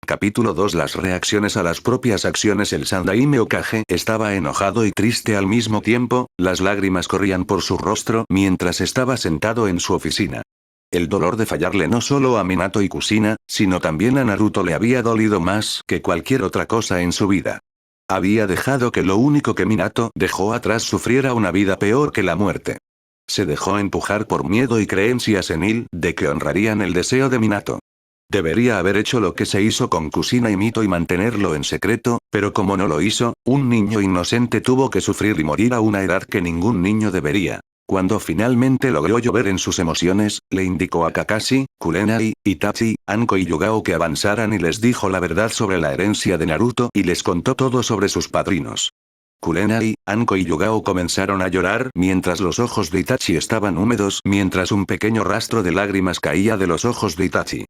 Capítulo 2. Las reacciones a las propias acciones. El Sandaime Hokage estaba enojado y triste al mismo tiempo, las lágrimas corrían por su rostro mientras estaba sentado en su oficina. El dolor de fallarle no solo a Minato y Kushina, sino también a Naruto le había dolido más que cualquier otra cosa en su vida. Había dejado que lo único que Minato dejó atrás sufriera una vida peor que la muerte. Se dejó empujar por miedo y creencia senil de que honrarían el deseo de Minato. Debería haber hecho lo que se hizo con Kushina y Mito y mantenerlo en secreto, pero como no lo hizo, un niño inocente tuvo que sufrir y morir a una edad que ningún niño debería. Cuando finalmente logró llover en sus emociones, le indicó a Kakashi, Kurenai, Itachi, Anko y Yugao que avanzaran y les dijo la verdad sobre la herencia de Naruto y les contó todo sobre sus padrinos. Kurenai, Anko y Yugao comenzaron a llorar mientras los ojos de Itachi estaban húmedos mientras un pequeño rastro de lágrimas caía de los ojos de Itachi.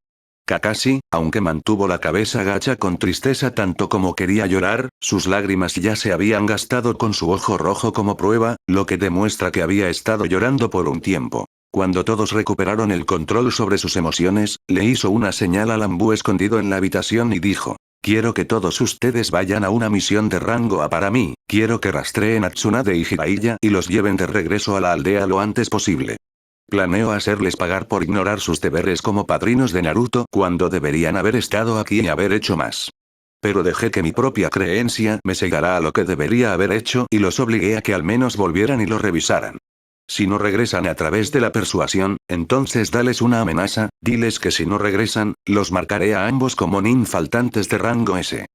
Kakashi, aunque mantuvo la cabeza gacha con tristeza tanto como quería llorar, sus lágrimas ya se habían gastado con su ojo rojo como prueba, lo que demuestra que había estado llorando por un tiempo. Cuando todos recuperaron el control sobre sus emociones, le hizo una señal al Ambu escondido en la habitación y dijo: quiero que todos ustedes vayan a una misión de rango A para mí, quiero que rastreen a Tsunade y Jiraiya y los lleven de regreso a la aldea lo antes posible. Planeo hacerles pagar por ignorar sus deberes como padrinos de Naruto cuando deberían haber estado aquí y haber hecho más. Pero dejé que mi propia creencia me cegara a lo que debería haber hecho y los obligué a que al menos volvieran y lo revisaran. Si no regresan a través de la persuasión, entonces dales una amenaza, diles que si no regresan, los marcaré a ambos como nin faltantes de rango S.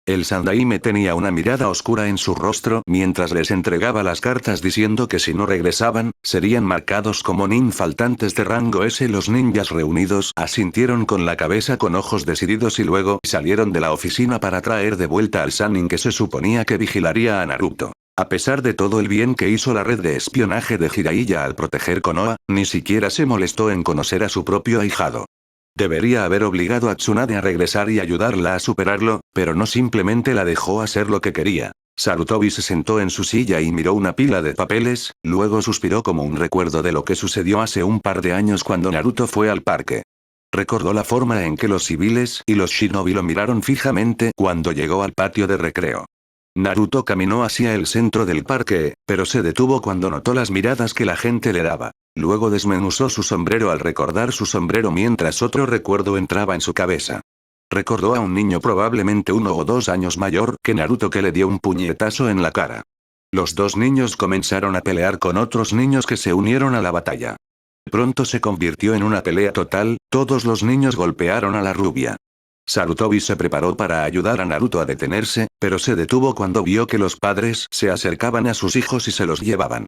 El Sandaime tenía una mirada oscura en su rostro mientras les entregaba las cartas diciendo que si no regresaban, serían marcados como nin faltantes de rango S. Los ninjas reunidos asintieron con la cabeza con ojos decididos y luego salieron de la oficina para traer de vuelta al Sannin que se suponía que vigilaría a Naruto. A pesar de todo el bien que hizo la red de espionaje de Jiraiya al proteger Konoha, ni siquiera se molestó en conocer a su propio ahijado. Debería haber obligado a Tsunade a regresar y ayudarla a superarlo, pero no simplemente la dejó hacer lo que quería. Sarutobi se sentó en su silla y miró una pila de papeles, luego suspiró como un recuerdo de lo que sucedió hace un par de años cuando Naruto fue al parque. Recordó la forma en que los civiles y los shinobi lo miraron fijamente cuando llegó al patio de recreo. Naruto caminó hacia el centro del parque, pero se detuvo cuando notó las miradas que la gente le daba. Luego desmenuzó su sombrero al recordar su sombrero mientras otro recuerdo entraba en su cabeza. Recordó a un niño probablemente 1 o 2 años mayor que Naruto que le dio un puñetazo en la cara. Los dos niños comenzaron a pelear con otros niños que se unieron a la batalla. Pronto se convirtió en una pelea total, todos los niños golpearon a la rubia. Sarutobi se preparó para ayudar a Naruto a detenerse, pero se detuvo cuando vio que los padres se acercaban a sus hijos y se los llevaban.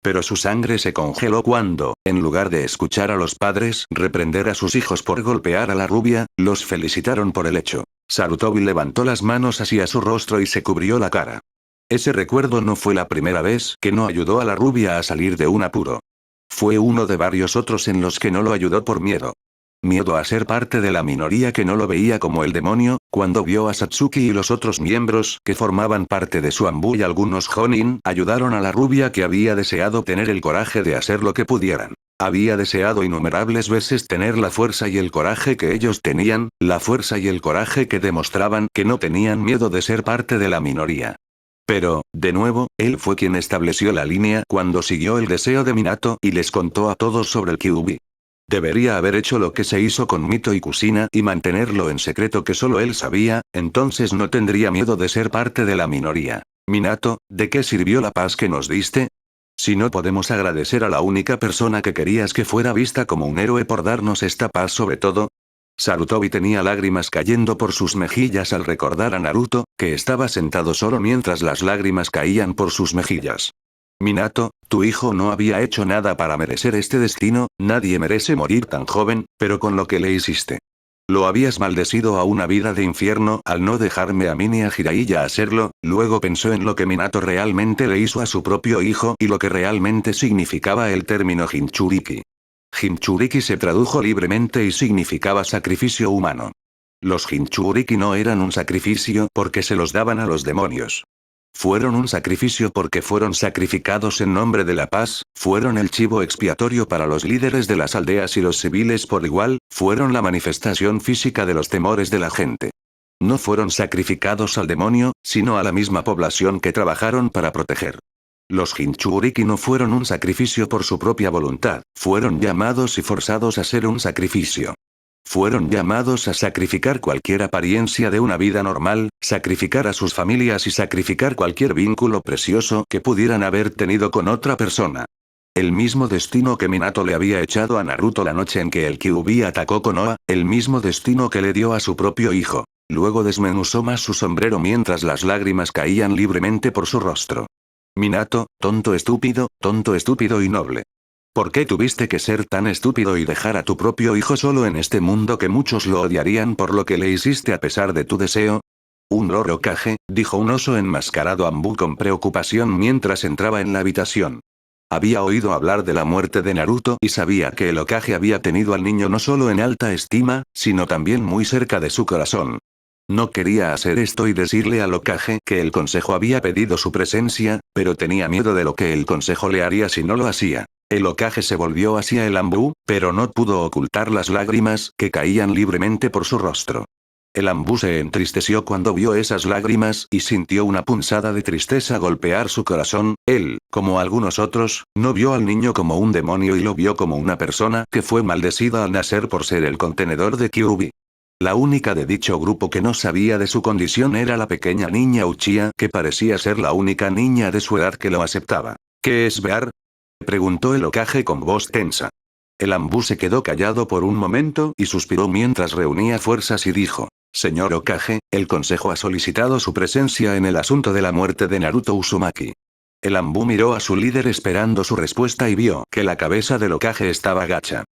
Pero su sangre se congeló cuando, en lugar de escuchar a los padres reprender a sus hijos por golpear a la rubia, los felicitaron por el hecho. Sarutobi levantó las manos hacia su rostro y se cubrió la cara. Ese recuerdo no fue la primera vez que no ayudó a la rubia a salir de un apuro. Fue uno de varios otros en los que no lo ayudó por miedo. Miedo a ser parte de la minoría que no lo veía como el demonio, cuando vio a Satsuki y los otros miembros que formaban parte de su Ambu y algunos Jonin ayudaron a la rubia que había deseado tener el coraje de hacer lo que pudieran. Había deseado innumerables veces tener la fuerza y el coraje que ellos tenían, la fuerza y el coraje que demostraban que no tenían miedo de ser parte de la minoría. Pero, de nuevo, él fue quien estableció la línea cuando siguió el deseo de Minato y les contó a todos sobre el Kyuubi. Debería haber hecho lo que se hizo con Mito y Kushina y mantenerlo en secreto que solo él sabía, entonces no tendría miedo de ser parte de la minoría. Minato, ¿de qué sirvió la paz que nos diste? Si no podemos agradecer a la única persona que querías que fuera vista como un héroe por darnos esta paz sobre todo. Sarutobi tenía lágrimas cayendo por sus mejillas al recordar a Naruto, que estaba sentado solo mientras las lágrimas caían por sus mejillas. Minato, tu hijo no había hecho nada para merecer este destino, nadie merece morir tan joven, pero con lo que le hiciste. Lo habías maldecido a una vida de infierno al no dejarme a mí ni a Jiraiya hacerlo, luego pensó en lo que Minato realmente le hizo a su propio hijo y lo que realmente significaba el término Jinchuriki. Jinchuriki se tradujo libremente y significaba sacrificio humano. Los Jinchuriki no eran un sacrificio porque se los daban a los demonios. Fueron un sacrificio porque fueron sacrificados en nombre de la paz, fueron el chivo expiatorio para los líderes de las aldeas y los civiles por igual, fueron la manifestación física de los temores de la gente. No fueron sacrificados al demonio, sino a la misma población que trabajaron para proteger. Los Jinchuriki no fueron un sacrificio por su propia voluntad, fueron llamados y forzados a ser un sacrificio. Fueron llamados a sacrificar cualquier apariencia de una vida normal, sacrificar a sus familias y sacrificar cualquier vínculo precioso que pudieran haber tenido con otra persona. El mismo destino que Minato le había echado a Naruto la noche en que el Kyuubi atacó Konoha, el mismo destino que le dio a su propio hijo. Luego desmenuzó más su sombrero mientras las lágrimas caían libremente por su rostro. Minato, tonto estúpido y noble. ¿Por qué tuviste que ser tan estúpido y dejar a tu propio hijo solo en este mundo que muchos lo odiarían por lo que le hiciste a pesar de tu deseo? Un Lord Hokage, dijo un oso enmascarado Anbu con preocupación mientras entraba en la habitación. Había oído hablar de la muerte de Naruto y sabía que el Hokage había tenido al niño no solo en alta estima, sino también muy cerca de su corazón. No quería hacer esto y decirle al Hokage que el consejo había pedido su presencia, pero tenía miedo de lo que el consejo le haría si no lo hacía. El Hokage se volvió hacia el Anbu, pero no pudo ocultar las lágrimas que caían libremente por su rostro. El Anbu se entristeció cuando vio esas lágrimas y sintió una punzada de tristeza golpear su corazón. Él, como algunos otros, no vio al niño como un demonio y lo vio como una persona que fue maldecida al nacer por ser el contenedor de Kyuubi. La única de dicho grupo que no sabía de su condición era la pequeña niña Uchiha, que parecía ser la única niña de su edad que lo aceptaba. ¿Qué es Bear? Preguntó el Hokage con voz tensa. El Anbu se quedó callado por un momento y suspiró mientras reunía fuerzas y dijo: Señor Hokage, el consejo ha solicitado su presencia en el asunto de la muerte de Naruto Uzumaki. El Anbu miró a su líder esperando su respuesta y vio que la cabeza del Hokage estaba gacha.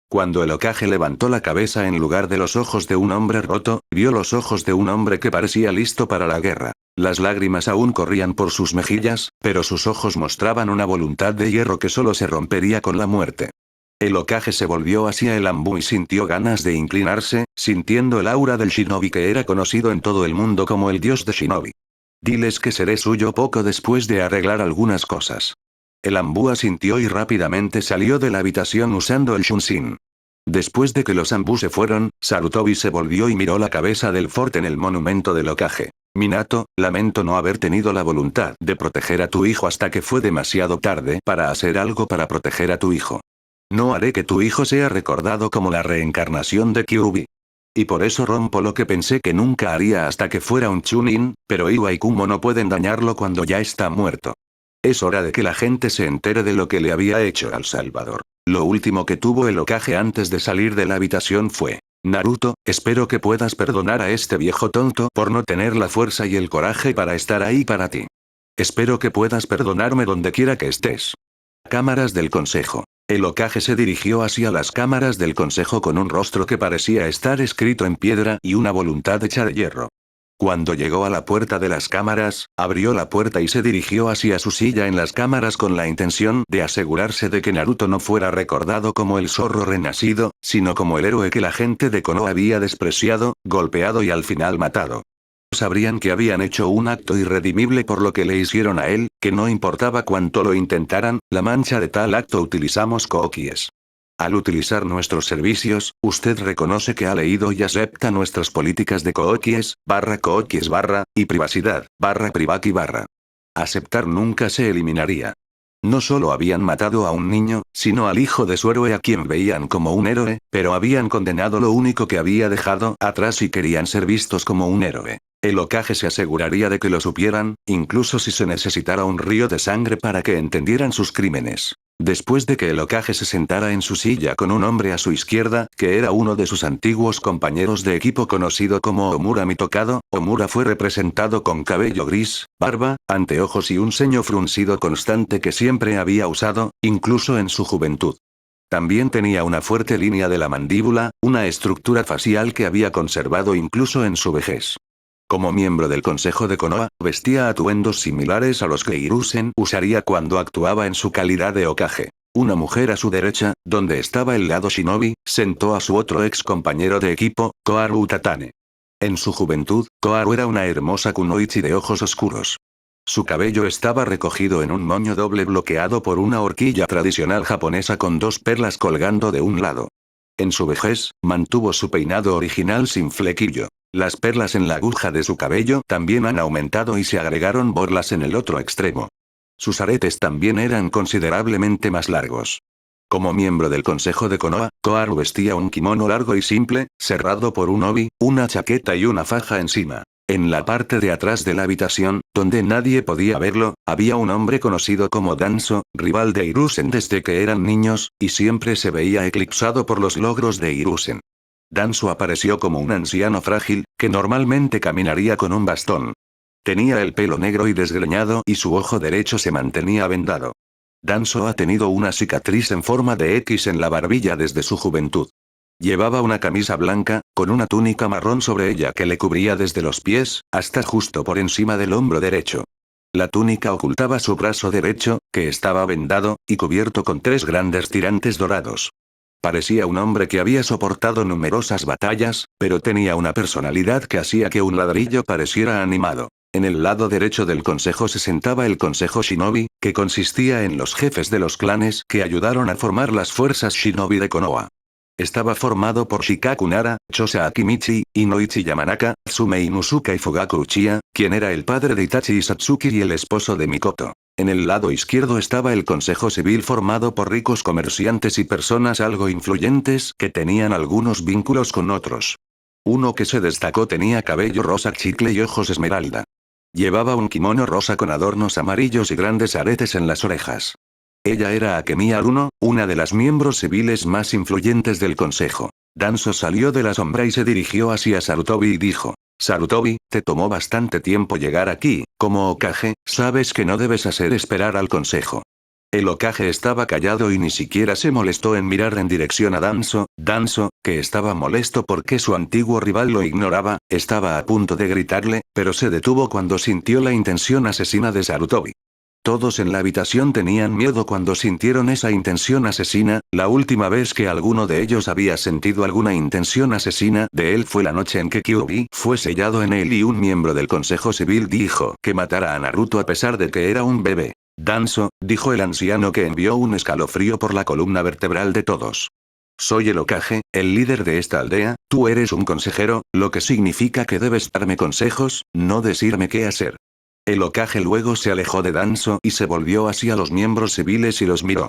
Cuando el Hokage levantó la cabeza en lugar de los ojos de un hombre roto, vio los ojos de un hombre que parecía listo para la guerra. Las lágrimas aún corrían por sus mejillas, pero sus ojos mostraban una voluntad de hierro que solo se rompería con la muerte. El Hokage se volvió hacia el Anbu y sintió ganas de inclinarse, sintiendo el aura del shinobi que era conocido en todo el mundo como el dios de shinobi. Diles que seré suyo poco después de arreglar algunas cosas. El Anbu asintió y rápidamente salió de la habitación usando el Shunshin. Después de que los Anbu se fueron, Sarutobi se volvió y miró la cabeza del Fort en el monumento del Hokage. Minato, lamento no haber tenido la voluntad de proteger a tu hijo hasta que fue demasiado tarde para hacer algo para proteger a tu hijo. No haré que tu hijo sea recordado como la reencarnación de Kyuubi. Y por eso rompo lo que pensé que nunca haría hasta que fuera un Chunin, pero Iwa y Kumo no pueden dañarlo cuando ya está muerto. Es hora de que la gente se entere de lo que le había hecho al Salvador. Lo último que tuvo el Hokage antes de salir de la habitación fue: Naruto, espero que puedas perdonar a este viejo tonto por no tener la fuerza y el coraje para estar ahí para ti. Espero que puedas perdonarme donde quiera que estés. Cámaras del Consejo. El Hokage se dirigió hacia las cámaras del Consejo con un rostro que parecía estar escrito en piedra y una voluntad hecha de hierro. Cuando llegó a la puerta de las cámaras, abrió la puerta y se dirigió hacia su silla en las cámaras con la intención de asegurarse de que Naruto no fuera recordado como el zorro renacido, sino como el héroe que la gente de Konoha había despreciado, golpeado y al final matado. Sabrían que habían hecho un acto irredimible por lo que le hicieron a él, que no importaba cuánto lo intentaran, la mancha de tal acto utilizamos Kookies. Al utilizar nuestros servicios, usted reconoce que ha leído y acepta nuestras políticas de Kookies, y privacidad, privaki. Aceptar nunca se eliminaría. No solo habían matado a un niño, sino al hijo de su héroe a quien veían como un héroe, pero habían condenado lo único que había dejado atrás y querían ser vistos como un héroe. El Hokage se aseguraría de que lo supieran, incluso si se necesitara un río de sangre para que entendieran sus crímenes. Después de que el Hokage se sentara en su silla con un hombre a su izquierda, que era uno de sus antiguos compañeros de equipo conocido como Omura Mitokado, Omura fue representado con cabello gris, barba, anteojos y un ceño fruncido constante que siempre había usado, incluso en su juventud. También tenía una fuerte línea de la mandíbula, una estructura facial que había conservado incluso en su vejez. Como miembro del Consejo de Konoha, vestía atuendos similares a los que Hiruzen usaría cuando actuaba en su calidad de Hokage. Una mujer a su derecha, donde estaba el lado shinobi, sentó a su otro ex compañero de equipo, Koharu Utatane. En su juventud, Koharu era una hermosa kunoichi de ojos oscuros. Su cabello estaba recogido en un moño doble bloqueado por una horquilla tradicional japonesa con dos perlas colgando de un lado. En su vejez, mantuvo su peinado original sin flequillo. Las perlas en la aguja de su cabello también han aumentado y se agregaron borlas en el otro extremo. Sus aretes también eran considerablemente más largos. Como miembro del consejo de Konoha, Koharu vestía un kimono largo y simple, cerrado por un obi, una chaqueta y una faja encima. En la parte de atrás de la habitación, donde nadie podía verlo, había un hombre conocido como Danzo, rival de Hiruzen desde que eran niños, y siempre se veía eclipsado por los logros de Hiruzen. Danzo apareció como un anciano frágil, que normalmente caminaría con un bastón. Tenía el pelo negro y desgreñado y su ojo derecho se mantenía vendado. Danzo ha tenido una cicatriz en forma de X en la barbilla desde su juventud. Llevaba una camisa blanca, con una túnica marrón sobre ella que le cubría desde los pies, hasta justo por encima del hombro derecho. La túnica ocultaba su brazo derecho, que estaba vendado, y cubierto con 3 grandes tirantes dorados. Parecía un hombre que había soportado numerosas batallas, pero tenía una personalidad que hacía que un ladrillo pareciera animado. En el lado derecho del consejo se sentaba el consejo shinobi, que consistía en los jefes de los clanes que ayudaron a formar las fuerzas shinobi de Konoha. Estaba formado por Shikaku Nara, Chosa Akimichi, Inoichi Yamanaka, Tsume Inuzuka y Fugaku Uchiha, quien era el padre de Itachi y Satsuki y el esposo de Mikoto. En el lado izquierdo estaba el consejo civil formado por ricos comerciantes y personas algo influyentes que tenían algunos vínculos con otros. Uno que se destacó tenía cabello rosa chicle y ojos esmeralda. Llevaba un kimono rosa con adornos amarillos y grandes aretes en las orejas. Ella era Akemi Aruno, una de las miembros civiles más influyentes del consejo. Danzo salió de la sombra y se dirigió hacia Sarutobi y dijo: Sarutobi, te tomó bastante tiempo llegar aquí, como Hokage, sabes que no debes hacer esperar al consejo. El Hokage estaba callado y ni siquiera se molestó en mirar en dirección a Danzo, que estaba molesto porque su antiguo rival lo ignoraba, estaba a punto de gritarle, pero se detuvo cuando sintió la intención asesina de Sarutobi. Todos en la habitación tenían miedo cuando sintieron esa intención asesina. La última vez que alguno de ellos había sentido alguna intención asesina de él fue la noche en que Kyuubi fue sellado en él y un miembro del consejo civil dijo que matara a Naruto a pesar de que era un bebé. Danzo, dijo el anciano que envió un escalofrío por la columna vertebral de todos. Soy el Hokage, el líder de esta aldea, tú eres un consejero, lo que significa que debes darme consejos, no decirme qué hacer. El Hokage luego se alejó de Danzo y se volvió hacia los miembros civiles y los miró.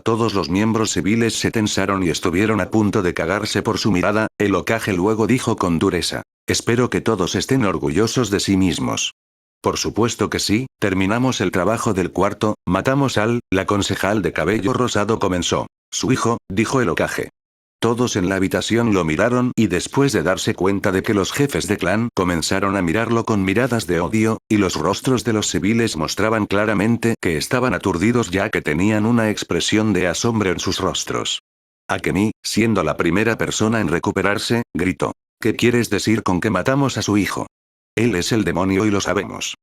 Todos los miembros civiles se tensaron y estuvieron a punto de cagarse por su mirada. El Hokage luego dijo con dureza: espero que todos estén orgullosos de sí mismos. Por supuesto que sí, terminamos el trabajo del cuarto, matamos la concejal de cabello rosado comenzó. Su hijo, dijo el Hokage. Todos en la habitación lo miraron y después de darse cuenta de que los jefes de clan comenzaron a mirarlo con miradas de odio, y los rostros de los civiles mostraban claramente que estaban aturdidos ya que tenían una expresión de asombro en sus rostros. Akemi, siendo la primera persona en recuperarse, gritó: ¿qué quieres decir con que matamos a su hijo? Él es el demonio y lo sabemos.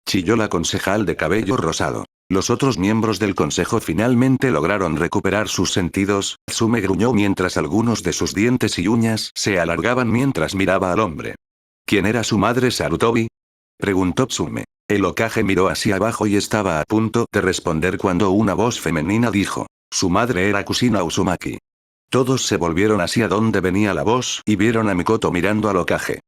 Chilló la concejal de cabello rosado. Los otros miembros del consejo finalmente lograron recuperar sus sentidos. Tsume gruñó mientras algunos de sus dientes y uñas se alargaban mientras miraba al hombre. ¿Quién era su madre Sarutobi? Preguntó Tsume. El Hokage miró hacia abajo y estaba a punto de responder cuando una voz femenina dijo: su madre era Kusina Uzumaki. Todos se volvieron hacia donde venía la voz y vieron a Mikoto mirando al Hokage.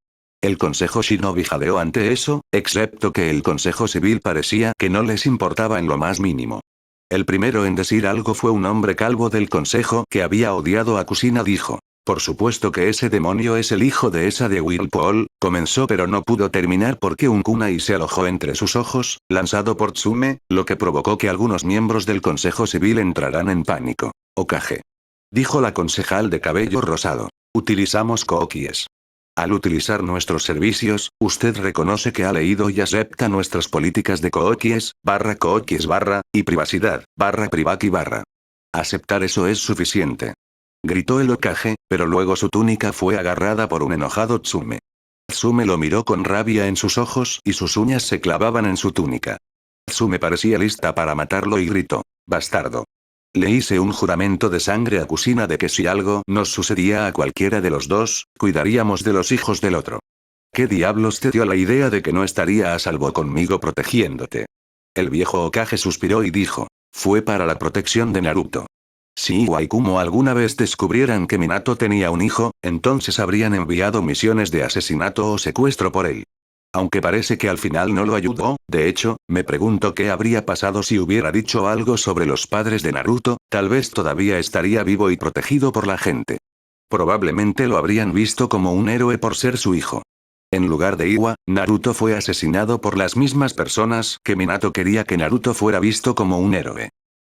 El consejo shinobi jadeó ante eso, excepto que el consejo civil parecía que no les importaba en lo más mínimo. El primero en decir algo fue un hombre calvo del consejo que había odiado a Kusina. Dijo: por supuesto que ese demonio es el hijo de esa de Whirlpool, comenzó pero no pudo terminar porque un kunai se alojó entre sus ojos, lanzado por Tsume, lo que provocó que algunos miembros del consejo civil entraran en pánico. Hokage. Dijo la concejal de cabello rosado. Utilizamos kookies. Al utilizar nuestros servicios, usted reconoce que ha leído y acepta nuestras políticas de kookies, y privacidad, privaki. Aceptar eso es suficiente. Gritó el Hokage, pero luego su túnica fue agarrada por un enojado Tsume. Tsume lo miró con rabia en sus ojos y sus uñas se clavaban en su túnica. Tsume parecía lista para matarlo y gritó: bastardo. Le hice un juramento de sangre a Kusina de que si algo nos sucedía a cualquiera de los dos, cuidaríamos de los hijos del otro. ¿Qué diablos te dio la idea de que no estaría a salvo conmigo protegiéndote? El viejo Hokage suspiró y dijo: fue para la protección de Naruto. Si Iwa y Kumo alguna vez descubrieran que Minato tenía un hijo, entonces habrían enviado misiones de asesinato o secuestro por él. Aunque parece que al final no lo ayudó, de hecho, me pregunto qué habría pasado si hubiera dicho algo sobre los padres de Naruto, tal vez todavía estaría vivo y protegido por la gente. Probablemente lo habrían visto como un héroe por ser su hijo. En lugar de Iwa, Naruto fue asesinado por las mismas personas que Minato quería que Naruto fuera visto como un héroe.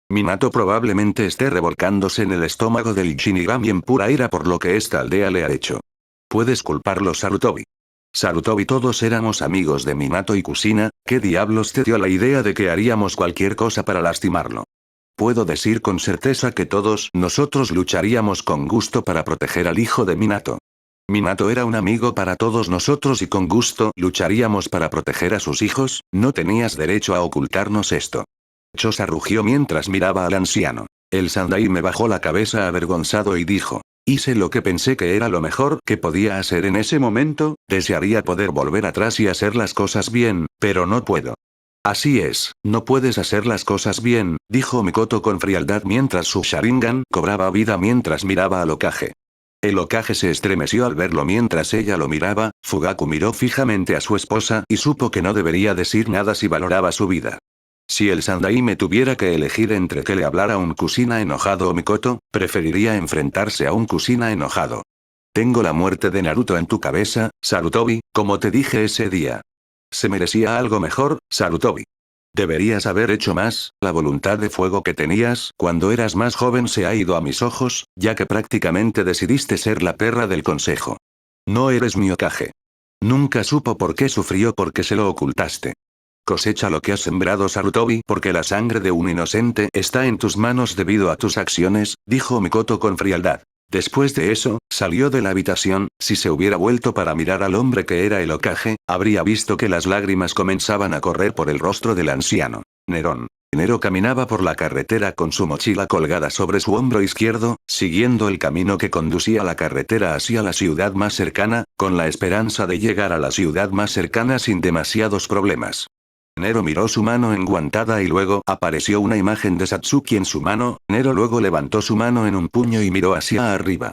Minato probablemente esté revolcándose en el estómago del Shinigami en pura ira por lo que esta aldea le ha hecho. Puedes culparlo, Sarutobi. Sarutobi, todos éramos amigos de Minato y Kushina, ¿qué diablos te dio la idea de que haríamos cualquier cosa para lastimarlo? Puedo decir con certeza que todos nosotros lucharíamos con gusto para proteger al hijo de Minato. Minato era un amigo para todos nosotros y con gusto lucharíamos para proteger a sus hijos, no tenías derecho a ocultarnos esto. Chosa rugió mientras miraba al anciano. El Sandai me bajó la cabeza avergonzado y dijo: hice lo que pensé que era lo mejor que podía hacer en ese momento, desearía poder volver atrás y hacer las cosas bien, pero no puedo. Así es, no puedes hacer las cosas bien, dijo Mikoto con frialdad mientras su Sharingan cobraba vida mientras miraba al Hokage. El Hokage se estremeció al verlo mientras ella lo miraba. Fugaku miró fijamente a su esposa y supo que no debería decir nada si valoraba su vida. Si el Sandaime tuviera que elegir entre que le hablara un Kushina enojado o Mikoto, preferiría enfrentarse a un Kushina enojado. Tengo la muerte de Naruto en tu cabeza, Sarutobi, como te dije ese día. Se merecía algo mejor, Sarutobi. Deberías haber hecho más, la voluntad de fuego que tenías cuando eras más joven se ha ido a mis ojos, ya que prácticamente decidiste ser la perra del consejo. No eres mi Hokage. Nunca supo por qué sufrió porque se lo ocultaste. Cosecha lo que has sembrado, Sarutobi, porque la sangre de un inocente está en tus manos debido a tus acciones, dijo Mikoto con frialdad. Después de eso, salió de la habitación. Si se hubiera vuelto para mirar al hombre que era el Hokage, habría visto que las lágrimas comenzaban a correr por el rostro del anciano. Nerón. Nero caminaba por la carretera con su mochila colgada sobre su hombro izquierdo, siguiendo el camino que conducía a la carretera hacia la ciudad más cercana, con la esperanza de llegar a la ciudad más cercana sin demasiados problemas. Nero miró su mano enguantada y luego apareció una imagen de Satsuki en su mano. Nero luego levantó su mano en un puño y miró hacia arriba.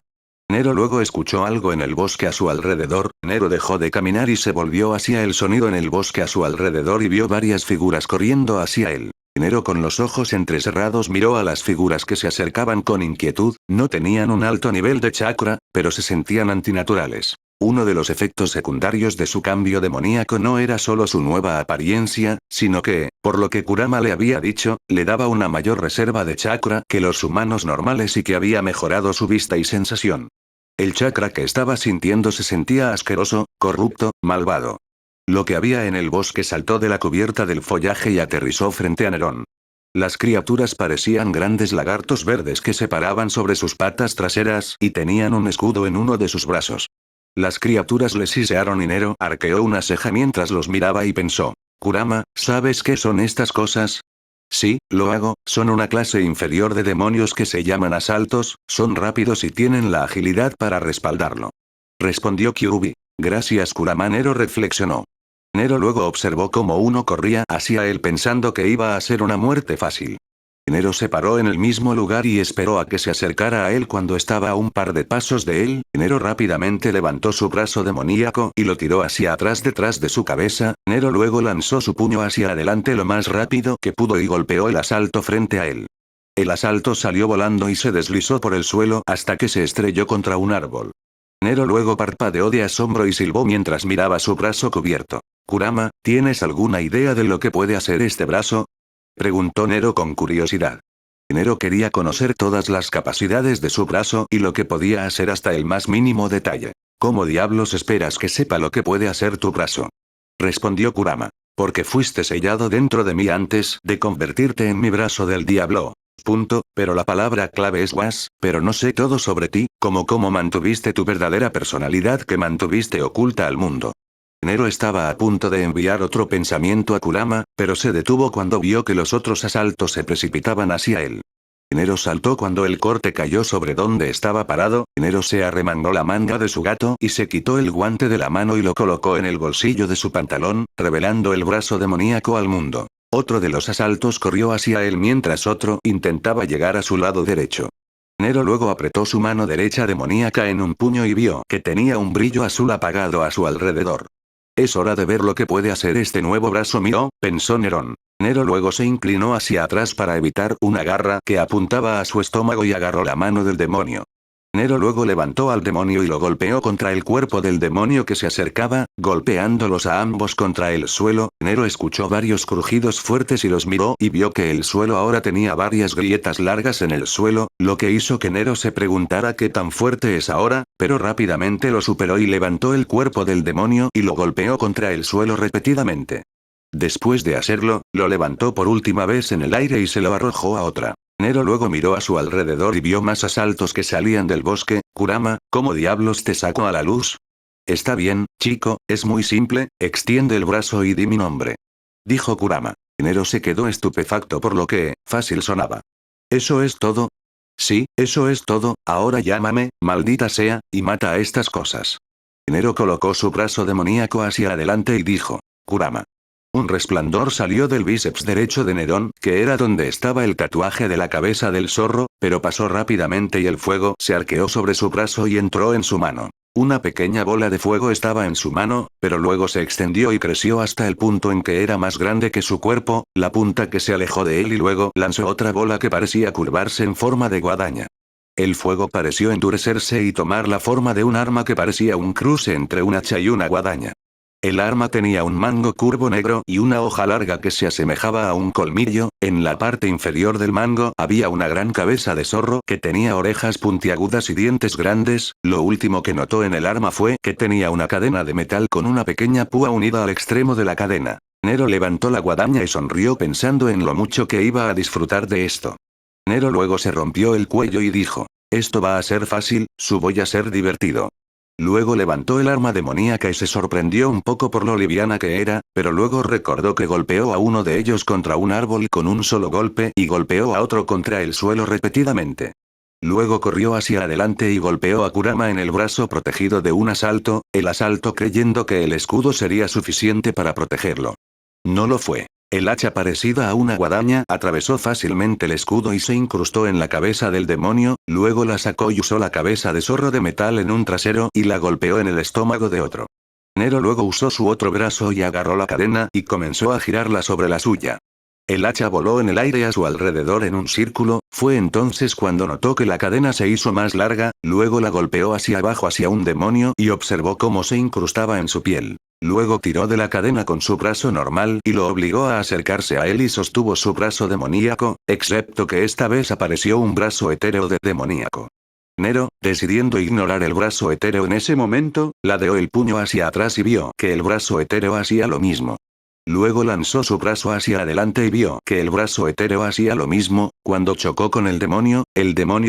Nero luego escuchó algo en el bosque a su alrededor. Nero dejó de caminar y se volvió hacia el sonido en el bosque a su alrededor y vio varias figuras corriendo hacia él. Nero con los ojos entrecerrados miró a las figuras que se acercaban con inquietud. No tenían un alto nivel de chakra, pero se sentían antinaturales. Uno de los efectos secundarios de su cambio demoníaco no era solo su nueva apariencia, sino que, por lo que Kurama le había dicho, le daba una mayor reserva de chakra que los humanos normales y que había mejorado su vista y sensación. El chakra que estaba sintiendo se sentía asqueroso, corrupto, malvado. Lo que había en el bosque saltó de la cubierta del follaje y aterrizó frente a Nerón. Las criaturas parecían grandes lagartos verdes que se paraban sobre sus patas traseras y tenían un escudo en uno de sus brazos. Las criaturas le sisearon y Nero arqueó una ceja mientras los miraba y pensó: Kurama, ¿sabes qué son estas cosas? Sí, lo hago, son una clase inferior de demonios que se llaman asaltos, son rápidos y tienen la agilidad para respaldarlo. Respondió Kyuubi. Gracias, Kurama. Nero reflexionó. Nero luego observó cómo uno corría hacia él pensando que iba a ser una muerte fácil. Nero se paró en el mismo lugar y esperó a que se acercara a él cuando estaba a un par de pasos de él. Nero rápidamente levantó su brazo demoníaco y lo tiró hacia atrás detrás de su cabeza. Nero luego lanzó su puño hacia adelante lo más rápido que pudo y golpeó el asalto frente a él. El asalto salió volando y se deslizó por el suelo hasta que se estrelló contra un árbol. Nero luego parpadeó de asombro y silbó mientras miraba su brazo cubierto. Kurama, ¿tienes alguna idea de lo que puede hacer este brazo? Preguntó Nero con curiosidad. Nero quería conocer todas las capacidades de su brazo y lo que podía hacer hasta el más mínimo detalle. ¿Cómo diablos esperas que sepa lo que puede hacer tu brazo? Respondió Kurama. Porque fuiste sellado dentro de mí antes de convertirte en mi brazo del diablo. Pero la palabra clave es was, pero no sé todo sobre ti, como cómo mantuviste tu verdadera personalidad que mantuviste oculta al mundo. Nero estaba a punto de enviar otro pensamiento a Kurama, pero se detuvo cuando vio que los otros asaltos se precipitaban hacia él. Nero saltó cuando el corte cayó sobre donde estaba parado. Nero se arremangó la manga de su gato y se quitó el guante de la mano y lo colocó en el bolsillo de su pantalón, revelando el brazo demoníaco al mundo. Otro de los asaltos corrió hacia él mientras otro intentaba llegar a su lado derecho. Nero luego apretó su mano derecha demoníaca en un puño y vio que tenía un brillo azul apagado a su alrededor. Es hora de ver lo que puede hacer este nuevo brazo mío, pensó Nerón. Nero luego se inclinó hacia atrás para evitar una garra que apuntaba a su estómago y agarró la mano del demonio. Nero luego levantó al demonio y lo golpeó contra el cuerpo del demonio que se acercaba, golpeándolos a ambos contra el suelo. Nero escuchó varios crujidos fuertes y los miró y vio que el suelo ahora tenía varias grietas largas en el suelo, lo que hizo que Nero se preguntara qué tan fuerte es ahora, pero rápidamente lo superó y levantó el cuerpo del demonio y lo golpeó contra el suelo repetidamente. Después de hacerlo, lo levantó por última vez en el aire y se lo arrojó a otra. Nero luego miró a su alrededor y vio más asaltos que salían del bosque. Kurama, ¿cómo diablos te saco a la luz? Está bien, chico, es muy simple, extiende el brazo y di mi nombre. Dijo Kurama. Nero se quedó estupefacto por lo que, fácil sonaba. ¿Eso es todo? Sí, eso es todo, ahora llámame, maldita sea, y mata a estas cosas. Nero colocó su brazo demoníaco hacia adelante y dijo. Kurama. Un resplandor salió del bíceps derecho de Nerón, que era donde estaba el tatuaje de la cabeza del zorro, pero pasó rápidamente y el fuego se arqueó sobre su brazo y entró en su mano. Una pequeña bola de fuego estaba en su mano, pero luego se extendió y creció hasta el punto en que era más grande que su cuerpo, la punta que se alejó de él y luego lanzó otra bola que parecía curvarse en forma de guadaña. El fuego pareció endurecerse y tomar la forma de un arma que parecía un cruce entre un hacha y una guadaña. El arma tenía un mango curvo negro y una hoja larga que se asemejaba a un colmillo. En la parte inferior del mango había una gran cabeza de zorro que tenía orejas puntiagudas y dientes grandes. Lo último que notó en el arma fue que tenía una cadena de metal con una pequeña púa unida al extremo de la cadena. Nero levantó la guadaña y sonrió pensando en lo mucho que iba a disfrutar de esto. Nero luego se rompió el cuello y dijo, esto va a ser fácil, voy a ser divertido. Luego levantó el arma demoníaca y se sorprendió un poco por lo liviana que era, pero luego recordó que golpeó a uno de ellos contra un árbol con un solo golpe y golpeó a otro contra el suelo repetidamente. Luego corrió hacia adelante y golpeó a Kurama en el brazo protegido de un asalto, el asalto creyendo que el escudo sería suficiente para protegerlo. No lo fue. El hacha parecida a una guadaña atravesó fácilmente el escudo y se incrustó en la cabeza del demonio, luego la sacó y usó la cabeza de zorro de metal en un trasero y la golpeó en el estómago de otro. Nero luego usó su otro brazo y agarró la cadena y comenzó a girarla sobre la suya. El hacha voló en el aire a su alrededor en un círculo, fue entonces cuando notó que la cadena se hizo más larga, luego la golpeó hacia abajo hacia un demonio y observó cómo se incrustaba en su piel. Luego tiró de la cadena con su brazo normal y lo obligó a acercarse a él y sostuvo su brazo demoníaco, excepto que esta vez apareció un brazo etéreo de demoníaco. Nero, decidiendo ignorar el brazo etéreo en ese momento, ladeó el puño hacia atrás y vio que el brazo etéreo hacía lo mismo. Luego lanzó su brazo hacia adelante y vio que el brazo etéreo hacía lo mismo. Cuando chocó con el demonio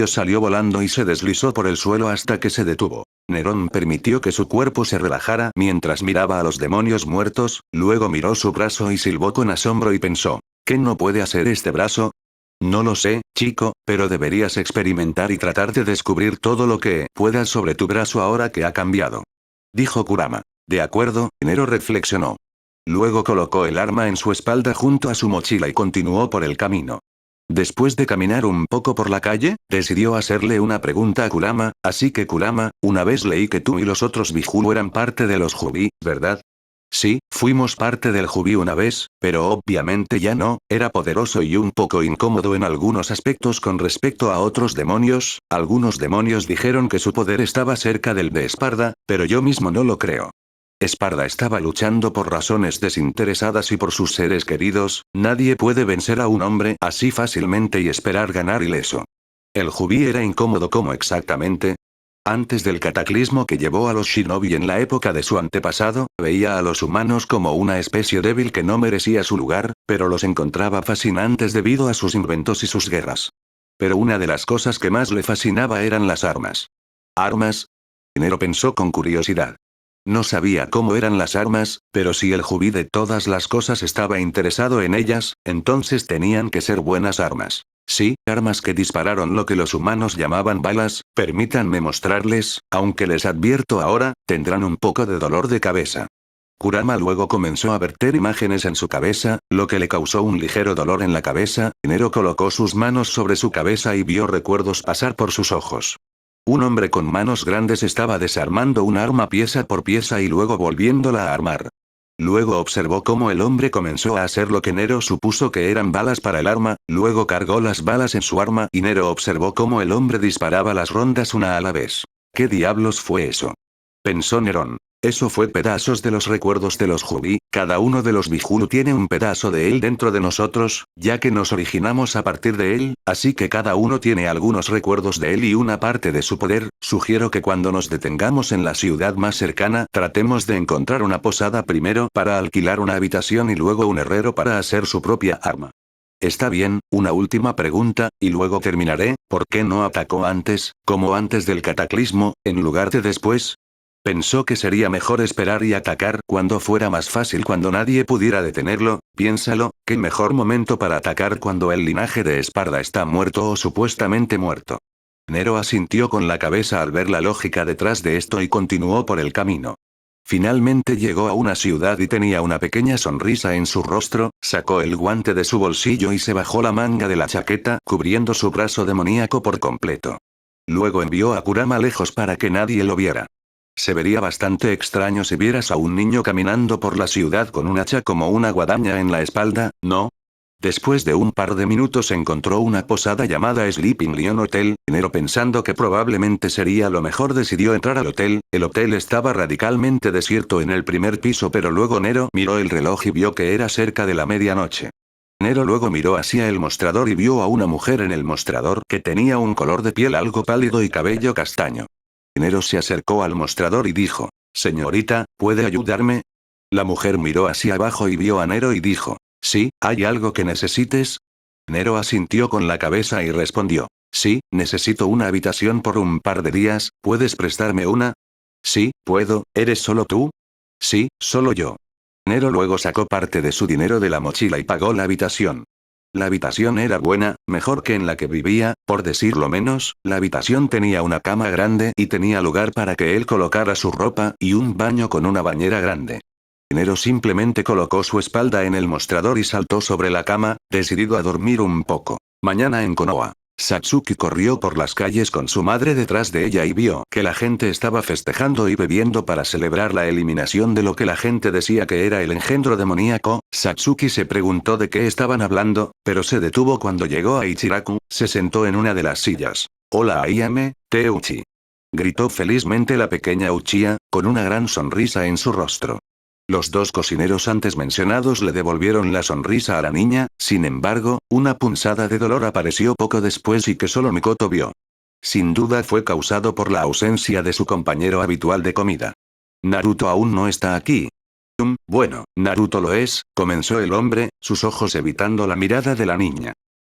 salió volando y se deslizó por el suelo hasta que se detuvo. Nerón permitió que su cuerpo se relajara mientras miraba a los demonios muertos, luego miró su brazo y silbó con asombro y pensó, ¿qué no puede hacer este brazo? No lo sé, chico, pero deberías experimentar y tratar de descubrir todo lo que puedas sobre tu brazo ahora que ha cambiado. Dijo Kurama. De acuerdo, Nero reflexionó. Luego colocó el arma en su espalda junto a su mochila y continuó por el camino. Después de caminar un poco por la calle, decidió hacerle una pregunta a Kurama, así que Kurama, una vez leí que tú y los otros Bihulu eran parte de los Jubi, ¿verdad? Sí, fuimos parte del Jubi una vez, pero obviamente ya no, era poderoso y un poco incómodo en algunos aspectos con respecto a otros demonios. Algunos demonios dijeron que su poder estaba cerca del de Esparda, pero yo mismo no lo creo. Esparda estaba luchando por razones desinteresadas y por sus seres queridos. Nadie puede vencer a un hombre así fácilmente y esperar ganar ileso. El Jubi era incómodo como exactamente. Antes del cataclismo que llevó a los shinobi en la época de su antepasado, veía a los humanos como una especie débil que no merecía su lugar, pero los encontraba fascinantes debido a sus inventos y sus guerras. Pero una de las cosas que más le fascinaba eran las armas. ¿Armas? Nero pensó con curiosidad. No sabía cómo eran las armas, pero si el Jubi de todas las cosas estaba interesado en ellas, entonces tenían que ser buenas armas. Sí, armas que dispararon lo que los humanos llamaban balas. Permítanme mostrarles, aunque les advierto ahora, tendrán un poco de dolor de cabeza. Kurama luego comenzó a verter imágenes en su cabeza, lo que le causó un ligero dolor en la cabeza. Nero colocó sus manos sobre su cabeza y vio recuerdos pasar por sus ojos. Un hombre con manos grandes estaba desarmando un arma pieza por pieza y luego volviéndola a armar. Luego observó cómo el hombre comenzó a hacer lo que Nero supuso que eran balas para el arma, luego cargó las balas en su arma y Nero observó cómo el hombre disparaba las rondas una a la vez. ¿Qué diablos fue eso?, pensó Nerón. Eso fue pedazos de los recuerdos de los Jubi. Cada uno de los Bihulu tiene un pedazo de él dentro de nosotros, ya que nos originamos a partir de él, así que cada uno tiene algunos recuerdos de él y una parte de su poder. Sugiero que cuando nos detengamos en la ciudad más cercana, tratemos de encontrar una posada primero para alquilar una habitación y luego un herrero para hacer su propia arma. Está bien, una última pregunta, y luego terminaré. ¿Por qué no atacó antes, como antes del cataclismo, en lugar de después? Pensó que sería mejor esperar y atacar cuando fuera más fácil, cuando nadie pudiera detenerlo. Piénsalo, ¿qué mejor momento para atacar cuando el linaje de Esparda está muerto o supuestamente muerto? Nero asintió con la cabeza al ver la lógica detrás de esto y continuó por el camino. Finalmente llegó a una ciudad y tenía una pequeña sonrisa en su rostro. Sacó el guante de su bolsillo y se bajó la manga de la chaqueta, cubriendo su brazo demoníaco por completo. Luego envió a Kurama lejos para que nadie lo viera. Se vería bastante extraño si vieras a un niño caminando por la ciudad con un hacha como una guadaña en la espalda, ¿no? Después de un par de minutos encontró una posada llamada Sleeping Lion Hotel. Nero, pensando que probablemente sería lo mejor, decidió entrar al hotel. El hotel estaba radicalmente desierto en el primer piso, pero luego Nero miró el reloj y vio que era cerca de la medianoche. Nero luego miró hacia el mostrador y vio a una mujer en el mostrador que tenía un color de piel algo pálido y cabello castaño. Nero se acercó al mostrador y dijo: «Señorita, ¿puede ayudarme?». La mujer miró hacia abajo y vio a Nero y dijo: «Sí, ¿hay algo que necesites?». Nero asintió con la cabeza y respondió: «Sí, necesito una habitación por un par de días, ¿puedes prestarme una?». «Sí, puedo, ¿eres solo tú?». «Sí, solo yo». Nero luego sacó parte de su dinero de la mochila y pagó la habitación. La habitación era buena, mejor que en la que vivía, por decirlo menos. La habitación tenía una cama grande y tenía lugar para que él colocara su ropa y un baño con una bañera grande. Nero simplemente colocó su espalda en el mostrador y saltó sobre la cama, decidido a dormir un poco. Mañana en Konoha. Satsuki corrió por las calles con su madre detrás de ella y vio que la gente estaba festejando y bebiendo para celebrar la eliminación de lo que la gente decía que era el engendro demoníaco. Satsuki se preguntó de qué estaban hablando, pero se detuvo cuando llegó a Ichiraku. Se sentó en una de las sillas. «Hola Ayame, Uchi», gritó felizmente la pequeña Uchiha, con una gran sonrisa en su rostro. Los dos cocineros antes mencionados le devolvieron la sonrisa a la niña. Sin embargo, una punzada de dolor apareció poco después y que solo Mikoto vio. Sin duda fue causado por la ausencia de su compañero habitual de comida. «Naruto aún no está aquí». Bueno, Naruto lo es», comenzó el hombre, sus ojos evitando la mirada de la niña.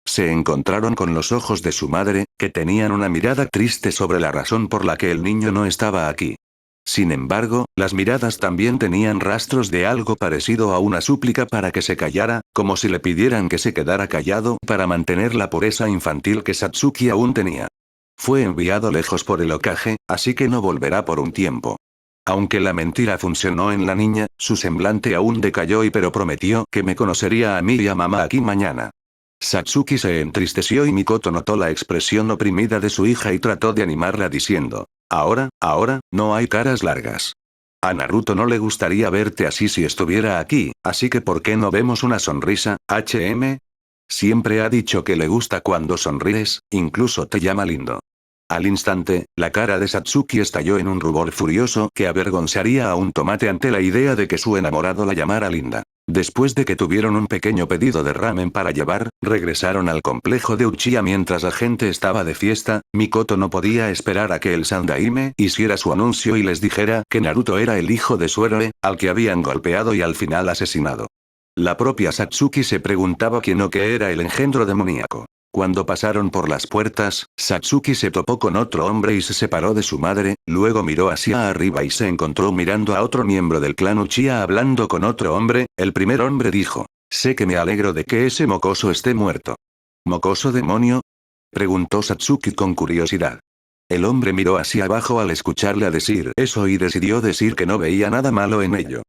Se encontraron con los ojos de su madre, que tenían una mirada triste sobre la razón por la que el niño no estaba aquí. Sin embargo, las miradas también tenían rastros de algo parecido a una súplica para que se callara, como si le pidieran que se quedara callado para mantener la pureza infantil que Satsuki aún tenía. Fue enviado lejos por el Hokage, así que no volverá por un tiempo. Aunque la mentira funcionó en la niña, su semblante aún decayó pero prometió que me conocería a mí y a mamá aquí mañana. Satsuki se entristeció y Mikoto notó la expresión oprimida de su hija y trató de animarla diciendo: ahora, no hay caras largas. A Naruto no le gustaría verte así si estuviera aquí, así que ¿por qué no vemos una sonrisa, HM? Siempre ha dicho que le gusta cuando sonríes, incluso te llama lindo. Al instante, la cara de Satsuki estalló en un rubor furioso que avergonzaría a un tomate ante la idea de que su enamorado la llamara linda. Después de que tuvieron un pequeño pedido de ramen para llevar, regresaron al complejo de Uchiha mientras la gente estaba de fiesta. Mikoto no podía esperar a que el Sandaime hiciera su anuncio y les dijera que Naruto era el hijo de su héroe, al que habían golpeado y al final asesinado. La propia Satsuki se preguntaba quién o qué era el engendro demoníaco. Cuando pasaron por las puertas, Satsuki se topó con otro hombre y se separó de su madre, luego miró hacia arriba y se encontró mirando a otro miembro del clan Uchiha hablando con otro hombre. El primer hombre dijo: «Sé que me alegro de que ese mocoso esté muerto». «¿Mocoso demonio?», preguntó Satsuki con curiosidad. El hombre miró hacia abajo al escucharla decir eso y decidió decir que no veía nada malo en ello.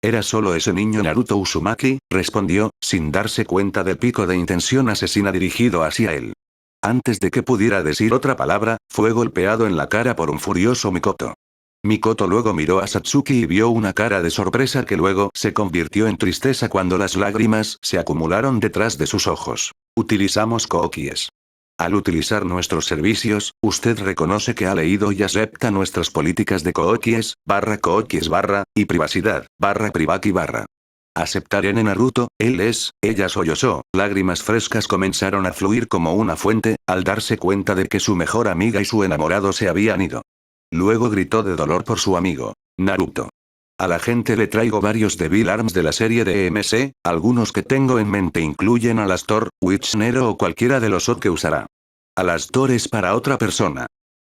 Era solo ese niño Naruto Uzumaki, respondió, sin darse cuenta del pico de intención asesina dirigido hacia él. Antes de que pudiera decir otra palabra, fue golpeado en la cara por un furioso Mikoto. Mikoto luego miró a Satsuki y vio una cara de sorpresa que luego se convirtió en tristeza cuando las lágrimas se acumularon detrás de sus ojos. Utilizamos Kookies. Al utilizar nuestros servicios, usted reconoce que ha leído y acepta nuestras políticas de Kookies, y privacidad, privaki. Aceptar en Naruto, él es, ella soy yo. Lágrimas frescas comenzaron a fluir como una fuente, al darse cuenta de que su mejor amiga y su enamorado se habían ido. Luego gritó de dolor por su amigo, Naruto. A la gente le traigo varios Devil Arms de la serie de EMC, algunos que tengo en mente incluyen Alastor, Witch Nero o cualquiera de los que usará. Alastor es para otra persona.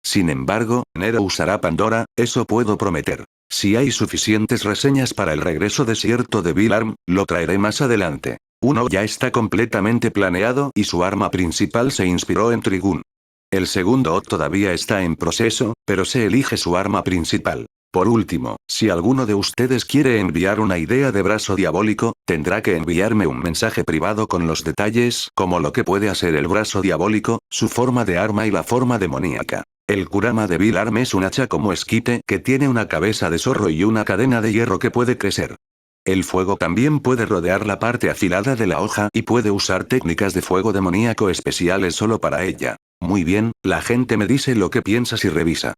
Sin embargo, Nero usará Pandora, eso puedo prometer. Si hay suficientes reseñas para el regreso de cierto Devil Arm, lo traeré más adelante. Uno ya está completamente planeado y su arma principal se inspiró en Trigun. El segundo todavía está en proceso, pero se elige su arma principal. Por último, si alguno de ustedes quiere enviar una idea de brazo diabólico, tendrá que enviarme un mensaje privado con los detalles, como lo que puede hacer el brazo diabólico, su forma de arma y la forma demoníaca. El Kurama Devil Arm es un hacha como esquite que tiene una cabeza de zorro y una cadena de hierro que puede crecer. El fuego también puede rodear la parte afilada de la hoja y puede usar técnicas de fuego demoníaco especiales solo para ella. Muy bien, la gente me dice lo que piensas y revisa.